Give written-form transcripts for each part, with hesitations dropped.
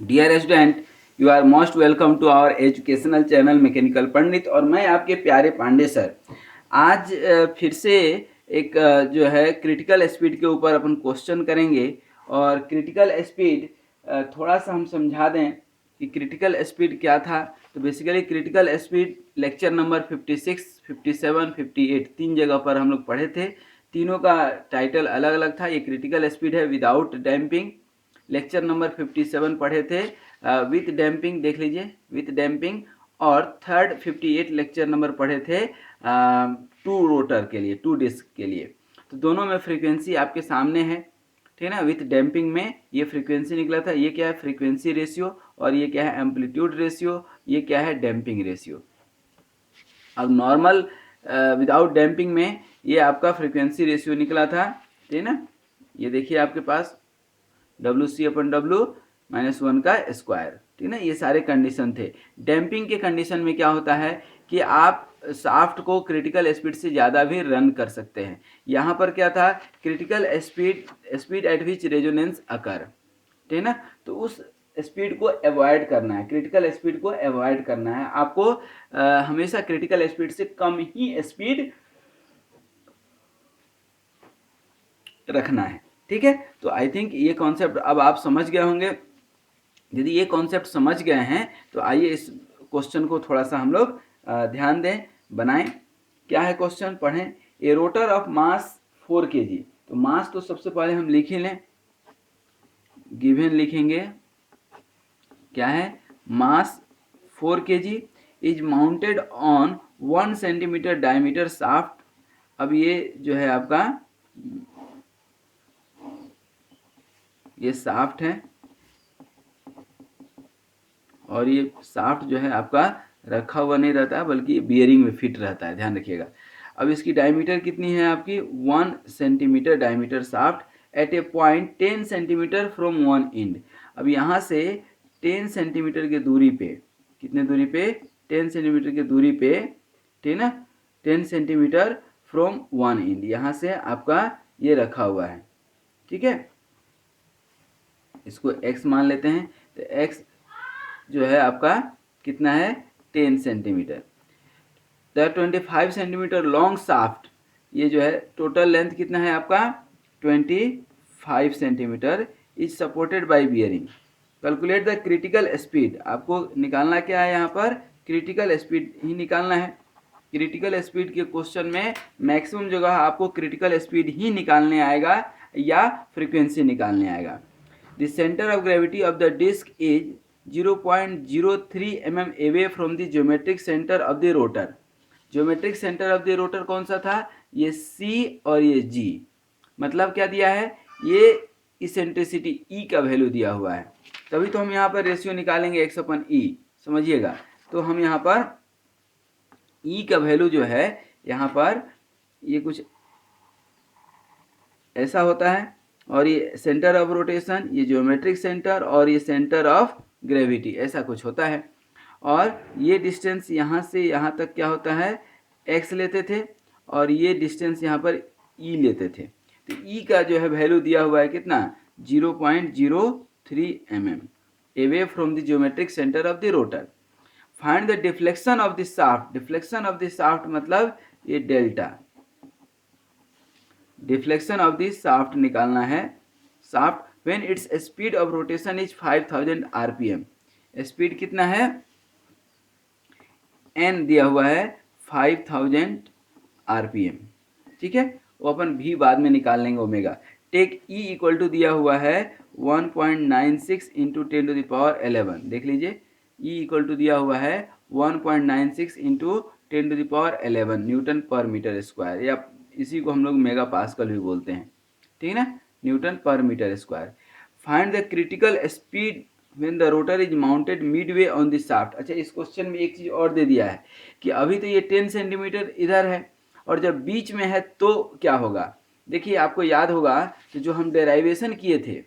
Dear student, you are most welcome to our educational channel mechanical Pandit. और मैं आपके प्यारे पांडे सर। आज फिर से एक जो है क्रिटिकल स्पीड के ऊपर अपन क्वेश्चन करेंगे। और क्रिटिकल स्पीड थोड़ा सा हम समझा दें कि क्रिटिकल स्पीड क्या था। तो basically critical speed lecture number 56, 57, 58 तीन जगह पर हम लोग पढ़े थे। तीनों का टाइटल अलग अलग था। ये क्रिटिकल स्पीड है विदाउट डैम्पिंग। लेक्चर नंबर 57 पढ़े थे विथ डैम्पिंग, देख लीजिए विथ डैम्पिंग। और थर्ड 58 लेक्चर नंबर पढ़े थे टू रोटर के लिए, टू डिस्क के लिए। तो दोनों में फ्रीक्वेंसी आपके सामने है, ठीक है ना। विथ डैम्पिंग में ये फ्रीक्वेंसी निकला था। ये क्या है? Frequency ratio. और ये क्या है? Amplitude ratio. ये क्या है? Damping ratio. अब नॉर्मल विदाउट डैम्पिंग में ये आपका फ्रीक्वेंसी रेशियो निकला था, ठीक है ना। ये देखिए आपके पास WC/W -1 का स्क्वायर, ठीक है ना। ये सारे कंडीशन थे। डैम्पिंग के कंडीशन में क्या होता है कि आप शाफ्ट को क्रिटिकल स्पीड से ज़्यादा भी रन कर सकते हैं। यहाँ पर क्या था? Critical speed at which resonance occur, ठीक है ना। तो उस स्पीड को अवॉइड करना है, क्रिटिकल स्पीड को अवॉइड करना है आपको। हमेशा क्रिटिकल स्पीड से कम ही स्पीड रखना है, ठीक है। तो आई थिंक ये कॉन्सेप्ट अब आप समझ गए होंगे। यदि ये कॉन्सेप्ट समझ गए हैं तो आइए इस क्वेश्चन को थोड़ा सा हम लोग ध्यान दें, बनाएं। क्या है क्वेश्चन? पढ़ें। ए रोटर ऑफ मास 4 kg। तो मास तो सबसे पहले हम लिख ही लें, गिवन लिखेंगे। क्या है? मास 4 kg is mounted on 1 centimetre diameter shaft. अब ये जो है आपका ये शाफ्ट है और ये शाफ्ट जो है आपका रखा हुआ नहीं रहता है बल्कि बियरिंग में फिट रहता है, ध्यान रखिएगा। अब इसकी डायमीटर कितनी है आपकी? 1 centimetre diameter shaft at a point 10 centimetre from one end. अब यहाँ से 10 सेंटीमीटर की दूरी पे, कितने दूरी पे? 10 सेंटीमीटर की दूरी पे, ठीक है ना। 10 सेंटीमीटर फ्रॉम वन एंड, यहाँ से आपका ये रखा हुआ है, ठीक है। इसको x मान लेते हैं। तो x जो है आपका कितना है? 10 centimetre. The 25 centimetre long shaft, ये जो है टोटल लेंथ कितना है आपका? 25 centimetre is supported by bearing. Calculate the critical speed. आपको निकालना क्या है यहाँ पर? क्रिटिकल स्पीड ही निकालना है। क्रिटिकल स्पीड के क्वेश्चन में मैक्सिमम जगह आपको क्रिटिकल स्पीड ही निकालने आएगा या फ्रीक्वेंसी निकालने आएगा। The centre of gravity of the disc is 0.03 mm away from the geometric center of the rotor। Geometric centre of the rotor कौन सा था? ये C और ये G। मतलब क्या दिया है? ये इसेंट्रिसिटी E का वैल्यू दिया हुआ है, तभी तो हम यहाँ पर रेशियो निकालेंगे x/E, समझिएगा। तो हम यहाँ पर E का वैल्यू जो है यहाँ पर ये कुछ ऐसा होता है। और ये सेंटर ऑफ रोटेशन, ये ज्योमेट्रिक सेंटर, और ये सेंटर ऑफ ग्रेविटी, ऐसा कुछ होता है। और ये डिस्टेंस यहाँ से यहाँ तक क्या होता है? x लेते थे और ये डिस्टेंस यहाँ पर E लेते थे। तो E का जो है वैल्यू दिया हुआ है कितना? 0.03 mm away from the geometric centre of the rotor. Find the deflection of the shaft. Deflection of the shaft मतलब ये delta. Deflection of the shaft निकालना है। Shaft when its speed of rotation is 5000 rpm। Speed कितना है? n दिया हुआ है 5000 rpm, ठीक है। वो अपन भी बाद में निकाल लेंगे omega. Take E equal to दिया हुआ है 1.96 इंटू 10⁻11। देख लीजिए E इक्वल टू दिया हुआ है 1.96 into 10⁻11 Newton per metre square, या इसी को हम लोग मेगा पास्कल भी बोलते हैं, ठीक है ना, newton per metre square. Find the critical speed when the rotor is mounted midway on the shaft. अच्छा, इस क्वेश्चन में एक चीज़ और दे दिया है कि अभी तो ये 10 सेंटीमीटर इधर है और जब बीच में है तो क्या होगा। देखिए आपको याद होगा कि जो हम डेराइवेशन किए थे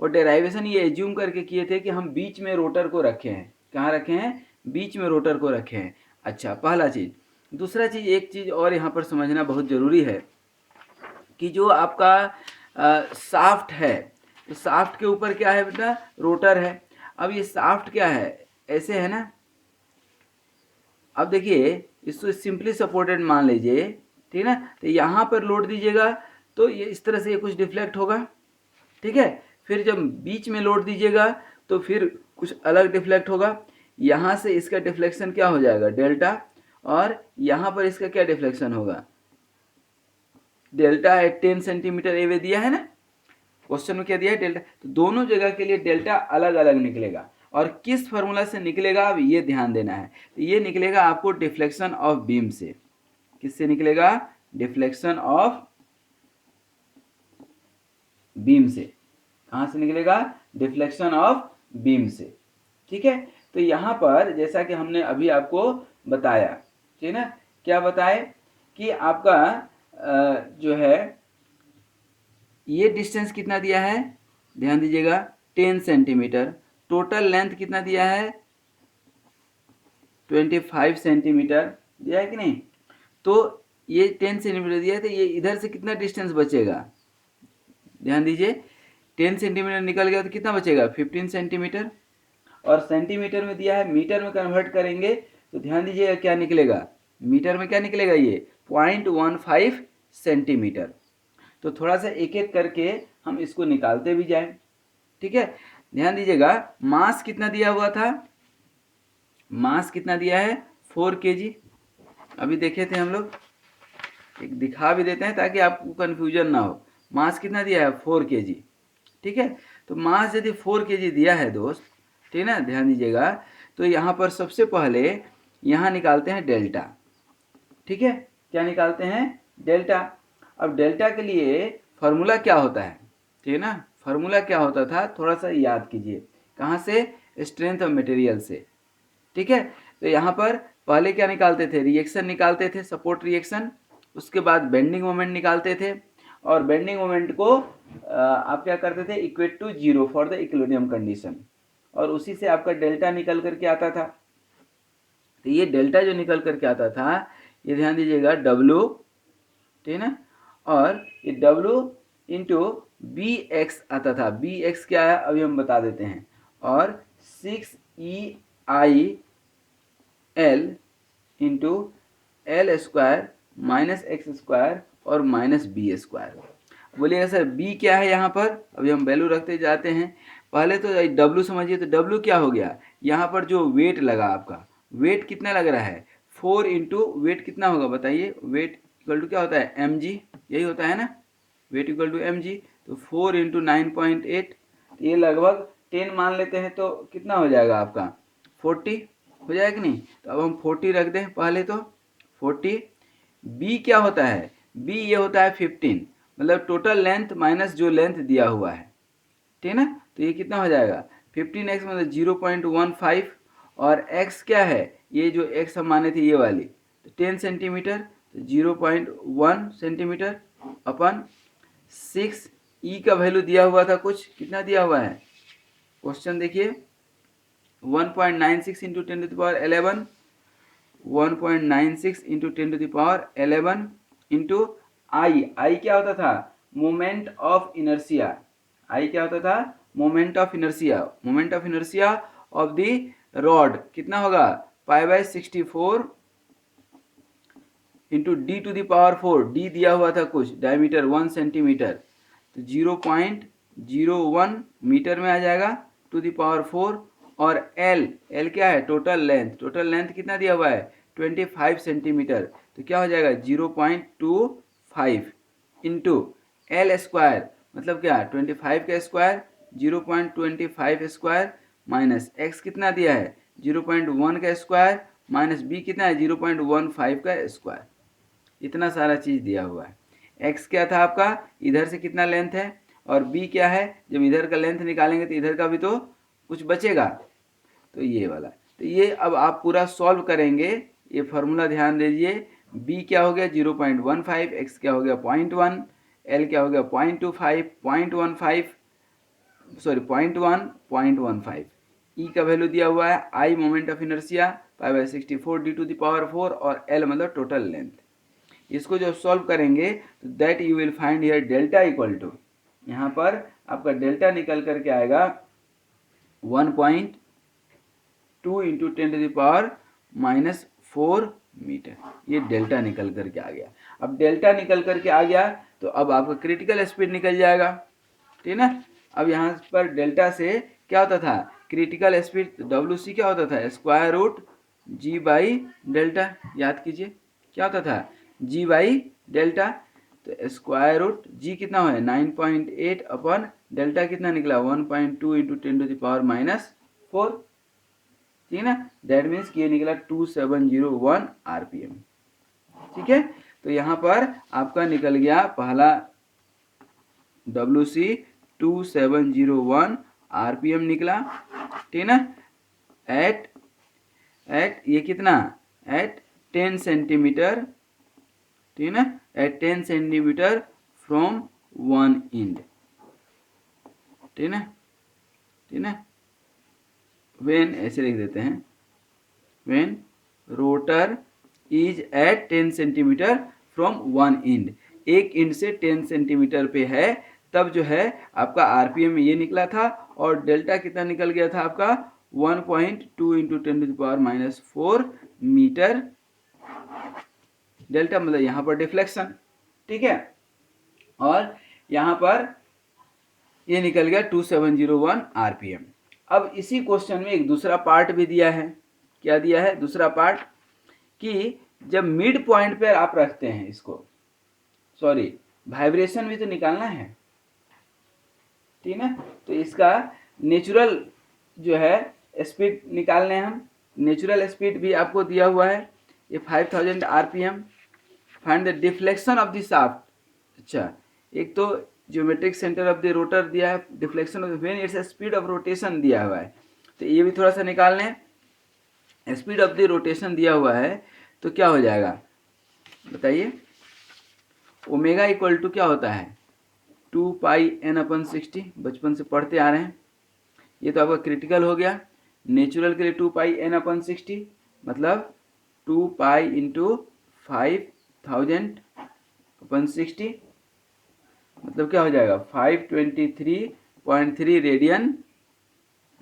वो डेराइवेशन ये एज्यूम करके किए थे कि हम बीच में रोटर को रखे हैं। कहाँ रखे हैं? बीच में रोटर को रखे हैं। अच्छा, पहला चीज़। दूसरा चीज़, एक चीज़ और यहाँ पर समझना बहुत ज़रूरी है कि जो आपका शाफ्ट है, तो शाफ्ट के ऊपर क्या है बेटा? रोटर है। अब ये शाफ्ट क्या है, ऐसे है ना। अब देखिए इसको सिंपली सपोर्टेड मान लीजिए, ठीक है ना। तो यहाँ पर लोड दीजिएगा तो ये इस तरह से ये कुछ डिफ्लेक्ट होगा, ठीक है। फिर जब बीच में लोड दीजिएगा तो फिर कुछ अलग डिफ्लेक्ट होगा। यहाँ से इसका डिफ्लेक्शन क्या हो जाएगा, डेल्टा, और यहाँ पर इसका क्या डिफ्लेक्शन होगा, डेल्टा है 10 सेंटीमीटर एवे दिया है ना, क्वेश्चन में क्या दिया है, डेल्टा। तो दोनों जगह के लिए डेल्टा अलग अलग निकलेगा, और किस फॉर्मूला से निकलेगा अब ये ध्यान देना है। तो ये निकलेगा आपको डिफ्लेक्शन ऑफ बीम से। किससे निकलेगा, डिफ्लेक्शन ऑफ बीम से। कहाँ से निकलेगा, डिफ्लेक्शन ऑफ बीम से, ठीक है। तो यहाँ पर जैसा कि हमने अभी आपको बताया, ठीक है ना, क्या बताए कि आपका जो है ये डिस्टेंस कितना दिया है, ध्यान दीजिएगा 10 सेंटीमीटर। टोटल लेंथ कितना दिया है, 25 सेंटीमीटर दिया है कि नहीं। तो ये 10 सेंटीमीटर दिया है, तो ये इधर से कितना डिस्टेंस बचेगा, ध्यान दीजिए 10 सेंटीमीटर निकल गया तो कितना बचेगा, 15 सेंटीमीटर। और सेंटीमीटर में दिया है, मीटर में कन्वर्ट करेंगे तो ध्यान दीजिएगा क्या निकलेगा, मीटर में क्या निकलेगा, ये 0.15 सेंटीमीटर। तो थोड़ा सा एक एक करके हम इसको निकालते भी जाएं, ठीक है। ध्यान दीजिएगा मास कितना दिया हुआ था, मास कितना दिया है 4 kg। अभी देखे थे हम लोग, एक दिखा भी देते हैं ताकि आपको कन्फ्यूजन ना हो। मास कितना दिया है 4 kg, ठीक है। तो मास यदि 4 kg दिया है दोस्त, ठीक है ना, ध्यान दीजिएगा। तो यहाँ पर सबसे पहले यहाँ निकालते हैं डेल्टा, ठीक है। क्या निकालते हैं, डेल्टा। अब डेल्टा के लिए फॉर्मूला क्या होता है, ठीक है ना, फॉर्मूला क्या होता था थोड़ा सा याद कीजिए। कहाँ से, स्ट्रेंथ ऑफ मटेरियल से, ठीक है। तो यहाँ पर पहले क्या निकालते थे, रिएक्शन निकालते थे, सपोर्ट रिएक्शन। उसके बाद बेंडिंग मोमेंट निकालते थे, और बेंडिंग मोमेंट को आप क्या करते थे, equate to 0 for the equilibrium condition, और उसी से आपका डेल्टा निकल करके आता था। तो ये डेल्टा जो निकल करके आता था, ये ध्यान दीजिएगा W, ठीक है ना, और ये W इंटू बी एक्स आता था। बी एक्स क्या है अभी हम बता देते हैं, और 6EI L into L square minus x square और माइनस बी स्क्वायर। बोलिएगा सर बी क्या है, यहाँ पर अभी हम वैल्यू रखते जाते हैं। पहले तो डब्लू समझिए, तो डब्लू क्या हो गया, यहाँ पर जो वेट लगा आपका, वेट कितना लग रहा है 4 इंटू वेट कितना होगा बताइए, वेट इक्वल टू क्या होता है mg, यही होता है ना, वेट इक्वल टू mg। तो 4 इंटू 9.8, ये लगभग 10 मान लेते हैं तो कितना हो जाएगा आपका 40 हो जाएगा कि नहीं। तो अब हम 40 रख दें पहले, तो 40। बी क्या होता है, बी ये होता है 15, मतलब टोटल लेंथ माइनस जो लेंथ दिया हुआ है, ठीक है ना। तो ये कितना हो जाएगा 15x मतलब 0.15, और x क्या है, ये जो x हम माने थे ये वाली, तो 10 सेंटीमीटर, तो 0.1 सेंटीमीटर अपन 6। ई का वैल्यू दिया हुआ था कुछ, कितना दिया हुआ है, क्वेश्चन देखिए 1.96 into 10 to the power 11, 1.96 into 10 to the power 11 into I. I क्या होता था, मोमेंट ऑफ इनर्शिया। आई क्या होता था, moment of inertia. Moment of inertia of the rod कितना होगा, π/64 into D to the power 4। D दिया हुआ था कुछ, डायमीटर 1 सेंटीमीटर, तो 0.01 मीटर में आ जाएगा टू द पावर 4। और एल, एल क्या है, टोटल लेंथ। टोटल लेंथ कितना दिया हुआ है 25 सेंटीमीटर, तो क्या हो जाएगा 0.25 इंटू एल स्क्वायर, मतलब क्या 25 का स्क्वायर 0.25 स्क्वायर, माइनस एक्स कितना दिया है 0.1 का स्क्वायर, माइनस बी कितना है 0.15 का स्क्वायर। इतना सारा चीज़ दिया हुआ है। एक्स क्या था आपका, इधर से कितना लेंथ है, और बी क्या है, जब इधर का लेंथ निकालेंगे तो इधर का भी तो कुछ बचेगा, तो ये वाला। तो ये अब आप पूरा सॉल्व करेंगे, ये फार्मूला ध्यान दीजिए। बी क्या हो गया 0.15, एक्स क्या हो गया 0.1, एल क्या हो गया 0.25, 0.15 सॉरी 0.1, 0.15। ई का वैल्यू दिया हुआ है, I moment of inertia π/64 D to the power 4, और एल मतलब टोटल लेंथ। इसको जब सॉल्व करेंगे तो that you will find here delta equal to, यहाँ पर आपका डेल्टा निकल करके आएगा 1.2 इंटू 10⁻⁻⁴ मीटर, ये डेल्टा निकल करके आ गया। अब डेल्टा निकल करके आ गया तो अब आपका क्रिटिकल स्पीड निकल जाएगा, ठीक ना। अब यहाँ पर डेल्टा से क्या होता था, क्रिटिकल स्पीड डब्ल्यू सी क्या होता था, square root G by delta, याद कीजिए क्या होता था, जी बाई डेल्टा। तो स्क्वायर रूट जी कितना है 9.8 अपन डेल्टा कितना निकला 1.2 इंटू 10⁻⁻⁴, ठीक है ना। दैट मीन्स कि ये निकला 2701 आरपीएम, ठीक है। तो यहाँ पर आपका निकल गया पहला WC 2701 आरपीएम निकला, ठीक ना। एट ये कितना, एट 10 सेंटीमीटर, ठीक ना, at 10 centimetre from one end, ठीक ना, ठीक ना। व्हेन ऐसे लिख देते हैं, when rotor is at 10 centimetre from one end, एक एंड से 10 सेंटीमीटर पे है, तब जो है आपका आरपीएम ये निकला था और डेल्टा कितना निकल गया था आपका 1.2 इंटू 10⁻⁻⁴ मीटर। डेल्टा मतलब यहाँ पर डिफ्लेक्शन, ठीक है। और यहाँ पर ये निकल गया 2701 आरपीएम। अब इसी क्वेश्चन में एक दूसरा पार्ट भी दिया है, क्या दिया है दूसरा पार्ट, कि जब मिड पॉइंट पर आप रखते हैं इसको, सॉरी वाइब्रेशन भी तो निकालना है, ठीक है। तो इसका नेचुरल जो है स्पीड निकालने हम, नेचुरल स्पीड भी आपको दिया हुआ है, ये 5000 RPM. Find the deflection of the shaft, अच्छा एक तो geometric centre of the rotor दिया है, deflection of when its speed of rotation दिया हुआ है, तो ये भी थोड़ा सा निकाल लें। स्पीड ऑफ द रोटेशन दिया हुआ है तो क्या हो जाएगा बताइए, ओमेगा इक्वल टू क्या होता है 2πn/60, बचपन से पढ़ते आ रहे हैं। ये तो आपका क्रिटिकल हो गया, नेचुरल के लिए 2πn/60 मतलब 2π इंटू 5000/60 मतलब क्या हो जाएगा 523.3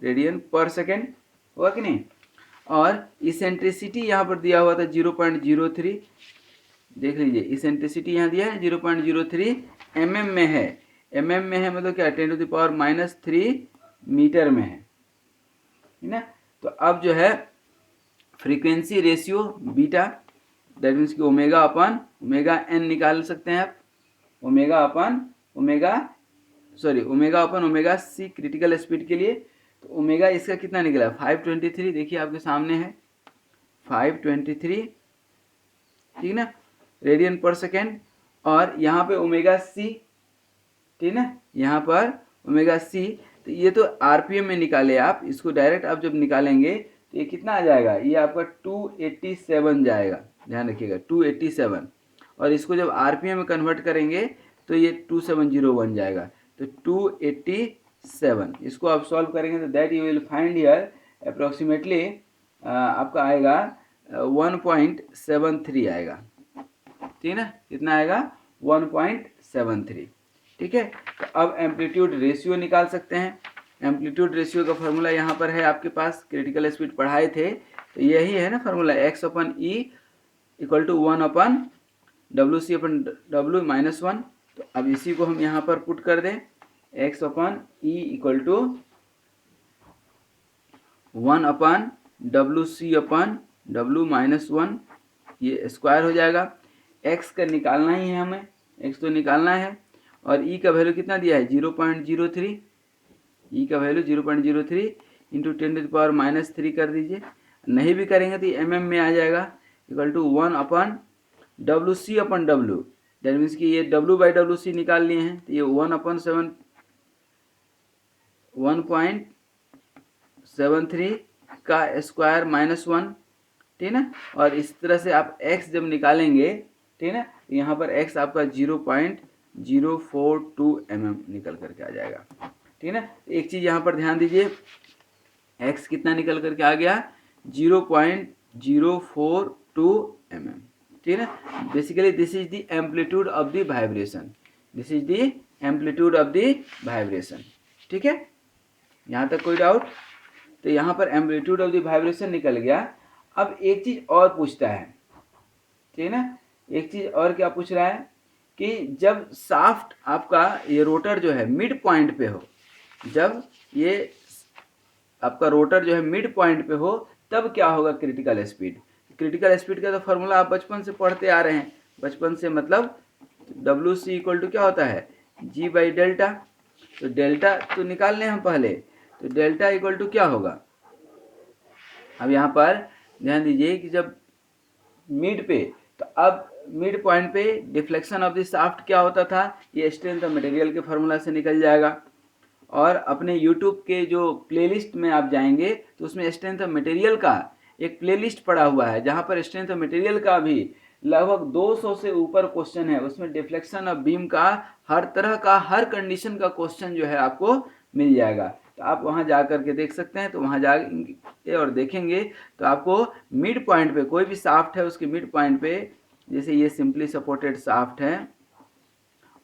रेडियन पर सेकेंड, होगा कि नहीं। और इसेंट्रिसिटी यहाँ पर दिया हुआ था 0.03, देख लीजिए इसेंट्रिसिटी यहाँ दिया है 0.03 mm में है, mm में है मतलब क्या 10⁻³ मीटर में है, ठीक ना। तो अब जो है frequency ratio beta, that means कि ओमेगा/ओमेगा n निकाल सकते हैं आप, ओमेगा/ओमेगा c क्रिटिकल स्पीड के लिए। तो ओमेगा इसका कितना निकला 523, देखिए आपके सामने है 523, ठीक ना, रेडियन पर सेकेंड। और यहाँ पे ओमेगा सी, ठीक ना, यहाँ पर ओमेगा सी, तो ये तो आरपीएम में निकाले आप, इसको डायरेक्ट आप जब निकालेंगे तो ये कितना आ जाएगा, ये आपका 287 जाएगा, ध्यान रखिएगा 287, और इसको जब आरपीएम में कन्वर्ट करेंगे तो ये 2701 जाएगा, तो 287, इसको आप सॉल्व करेंगे तो that you will find here approximately आपका आएगा 1.73 आएगा, ठीक ना, कितना आएगा 1.73, ठीक है। तो अब एम्पलीट्यूड रेशियो निकाल सकते हैं। एम्पलीट्यूड रेशियो का फॉर्मूला यहाँ पर है आपके पास, क्रिटिकल स्पीड पढ़ाए थे तो यही है ना formula, x/e equal to 1/WC/W -1। तो अब इसी को हम यहाँ पर पुट कर दें, x/e इक्वल टू 1/WC/W -1, ये स्क्वायर हो जाएगा। x का निकालना ही है हमें, x तो निकालना है, और e का वैल्यू कितना दिया है 0.03, e का वैल्यू 0.03 इंटू 10⁻³ कर दीजिए, नहीं भी करेंगे तो mm में आ जाएगा, equal to 1/WC/W, that means कि ये W/WC निकाल लिए हैं, तो ये 1/1.73 का स्क्वायर -1, ठीक ना। और इस तरह से आप x जब निकालेंगे, ठीक ना, यहाँ पर x आपका 0.042 mm निकल करके आ जाएगा, ठीक ना। एक चीज़ यहाँ पर ध्यान दीजिए, x कितना निकल करके आ गया 0.042 mm, ठीक है। Basically this is the amplitude of the vibration, this is the amplitude of the vibration, ठीक है। यहाँ तक कोई डाउट? तो यहाँ पर एम्पलीट्यूड ऑफ द वाइब्रेशन निकल गया। अब एक चीज़ और पूछता है, ठीक है ना, एक चीज़ और क्या पूछ रहा है कि जब शाफ्ट आपका ये रोटर जो है मिड पॉइंट पे हो, जब ये आपका रोटर जो है मिड पॉइंट पे हो, तब क्या होगा क्रिटिकल स्पीड। क्रिटिकल स्पीड का तो फॉर्मूला आप बचपन से पढ़ते आ रहे हैं, बचपन से, मतलब डब्ल्यू सी इक्वल टू क्या होता है, जी बाई डेल्टा। तो डेल्टा तो निकाल लें हम पहले, तो डेल्टा इक्वल टू क्या होगा। अब यहाँ पर ध्यान दीजिए कि जब मिड पे, तो अब मिड पॉइंट पे डिफ्लेक्शन ऑफ द शाफ्ट क्या होता था, ये स्ट्रेंथ ऑफ मटेरियल के फॉर्मूला से निकल जाएगा। और अपने YouTube के जो प्लेलिस्ट में आप जाएंगे तो उसमें स्ट्रेंथ ऑफ मटेरियल का एक प्लेलिस्ट पड़ा हुआ है, जहाँ पर स्ट्रेंथ ऑफ मटेरियल का भी लगभग 200 से ऊपर क्वेश्चन है। उसमें डिफ्लेक्शन ऑफ बीम का हर तरह का, हर कंडीशन का क्वेश्चन जो है आपको मिल जाएगा। तो आप वहाँ जा करके देख सकते हैं। तो वहाँ जाएंगे और देखेंगे तो आपको मिड पॉइंट पे कोई भी शाफ्ट है, उसके मिड पॉइंट पे, जैसे ये सिंपली सपोर्टेड शाफ्ट है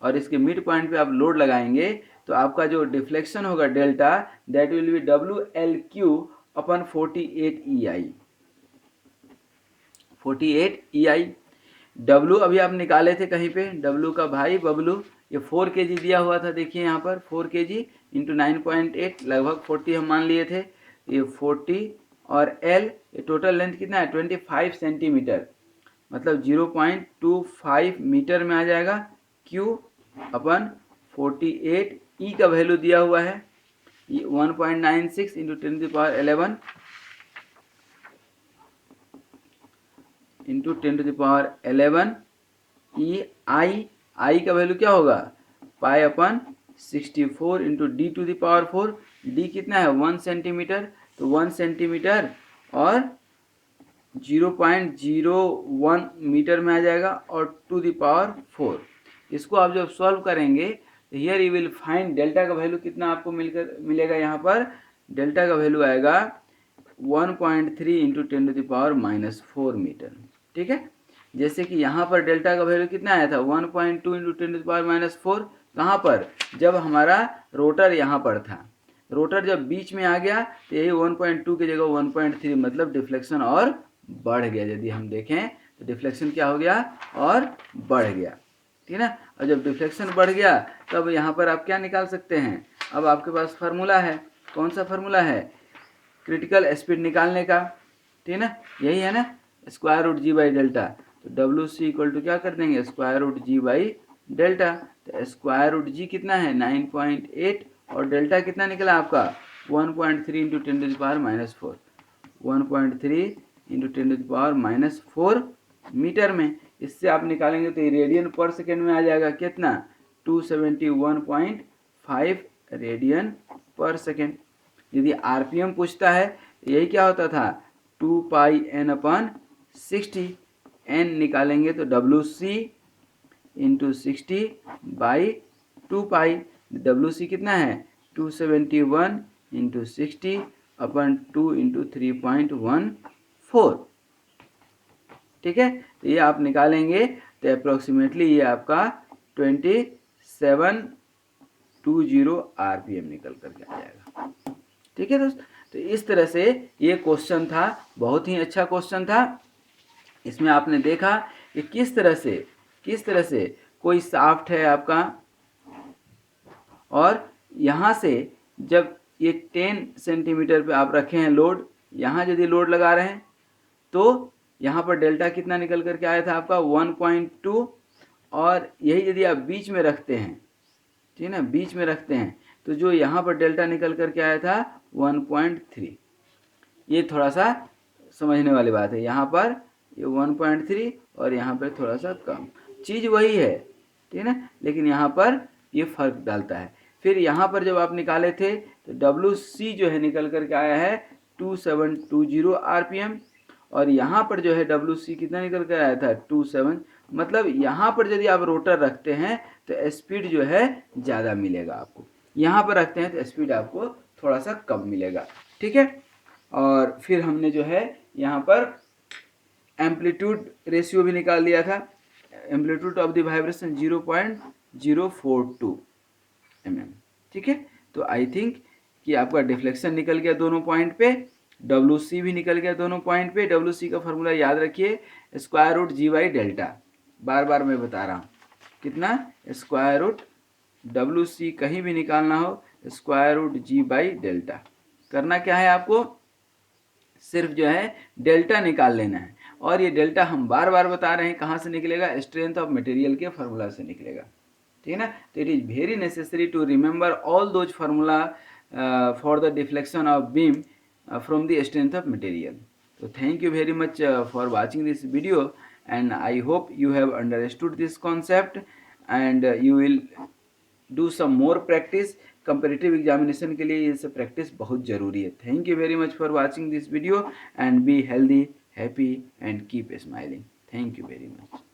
और इसके मिड पॉइंट पे आप लोड लगाएंगे, तो आपका जो डिफ्लेक्शन होगा delta, that will be W L Q upon 48 E I, 48 E I. W अभी आप निकाले थे कहीं पे, डब्लू का भाई बबलू, ये 4 kg दिया हुआ था, देखिए यहाँ पर 4 kg इंटू 9.8, लगभग 40 हम मान लिए थे, ये 40। और एल, ये टोटल लेंथ कितना है 25 सेंटीमीटर, मतलब 0.25 मीटर में आ जाएगा। क्यू अपन 48, ई का वैल्यू दिया हुआ है 1.96 इंटू 10⁻11 इंटू 10⁻11 ई आई का वैल्यू क्या होगा, पाई अपन 64 इंटू D⁴। डी कितना है 1 सेंटीमीटर, तो 1 सेंटीमीटर और 0.01 मीटर में आ जाएगा, और 2⁴। इसको आप जब सॉल्व करेंगे तो here you will find delta का वैल्यू कितना आपको मिलेगा। यहाँ पर डेल्टा का वैल्यू आएगा 1.3 इंटू 10⁻⁻4 मीटर, ठीक है। जैसे कि यहाँ पर डेल्टा का वैल्यू कितना आया था 1.2 इंटू 10⁻⁴, कहाँ पर, जब हमारा रोटर यहाँ पर था। रोटर जब बीच में आ गया तो यही 1.2 की जगह 1.3, मतलब डिफ्लेक्शन और बढ़ गया। यदि हम देखें तो डिफ्लेक्शन क्या हो गया, और बढ़ गया, ठीक है ना। और जब डिफ्लेक्शन बढ़ गया तब यहाँ पर आप क्या निकाल सकते हैं, अब आपके पास फार्मूला है, कौन सा फार्मूला है, क्रिटिकल स्पीड निकालने का, ठीक है ना, यही है ना, square root G by delta. तो डब्ल्यू सी इक्वल टू क्या कर देंगे, square root G by delta. तो स्क्वायर रूट जी कितना है 9.8, और डेल्टा कितना निकला आपका 1.3 इंटू 10⁻⁻4, 1.3 इंटू 10⁻⁻4 मीटर में। इससे आप निकालेंगे तो रेडियन पर सेकेंड में आ जाएगा कितना, 271.5 रेडियन पर सेकेंड। यदि आरपीएम पूछता है, यही क्या होता था 2πn/60, एन निकालेंगे तो W C into 60 by 2π। W C कितना है 271 इंटू 60/2 इंटू 3.14, ठीक है। तो ये आप निकालेंगे तो अप्रोक्सीमेटली ये आपका 2720 आरपीएम निकल करके आ जाएगा, ठीक है दोस्त। तो इस तरह से ये क्वेश्चन था, बहुत ही अच्छा क्वेश्चन था। इसमें आपने देखा कि किस तरह से कोई शाफ्ट है आपका, और यहाँ से जब ये 10 सेंटीमीटर पे आप रखे हैं लोड, यहाँ यदि लोड लगा रहे हैं तो यहाँ पर डेल्टा कितना निकल करके आया था आपका 1.2, और यही यदि आप बीच में रखते हैं, ठीक है ना, बीच में रखते हैं, तो जो यहाँ पर डेल्टा निकल करके आया था 1.3। ये थोड़ा सा समझने वाली बात है, यहाँ पर ये 1.3 और यहाँ पर थोड़ा सा कम, चीज़ वही है, ठीक है ना, लेकिन यहाँ पर ये फर्क डालता है। फिर यहाँ पर जब आप निकाले थे तो डब्ल्यू सी जो है निकल करके आया है 2720 आरपीएम, और यहाँ पर जो है डब्ल्यू सी कितना निकल कर आया था 27, मतलब यहाँ पर यदि आप रोटर रखते हैं तो स्पीड जो है ज़्यादा मिलेगा आपको, यहाँ पर रखते हैं तो स्पीड आपको थोड़ा सा कम मिलेगा, ठीक है। और फिर हमने जो है यहाँ पर एम्पलीट्यूड रेशियो भी निकाल दिया था, amplitude of the vibration 0.042 mm, ठीक है। तो आई थिंक कि आपका डिफ्लेक्शन निकल गया दोनों पॉइंट पे, WC भी निकल गया दोनों पॉइंट पे। WC का फॉर्मूला याद रखिए, square root G by delta, बार बार मैं बता रहा हूँ, कितना, स्क्वायर रूट WC कहीं भी निकालना हो square root G by delta. करना क्या है आपको, सिर्फ जो है डेल्टा निकाल लेना है, और ये डेल्टा हम बार बार बता रहे हैं कहाँ से निकलेगा, स्ट्रेंथ ऑफ मटेरियल के फार्मूला से निकलेगा, ठीक है ना। तो it is very necessary to remember all those formula for the deflection of beam from the strength of material. So thank you very much for watching this video, and I hope you have understood this concept, and you will do some more practice. competitive examination के लिए ये सब practice बहुत ज़रूरी है. Thank you very much for watching this video, and be healthy, happy and keep smiling. Thank you very much.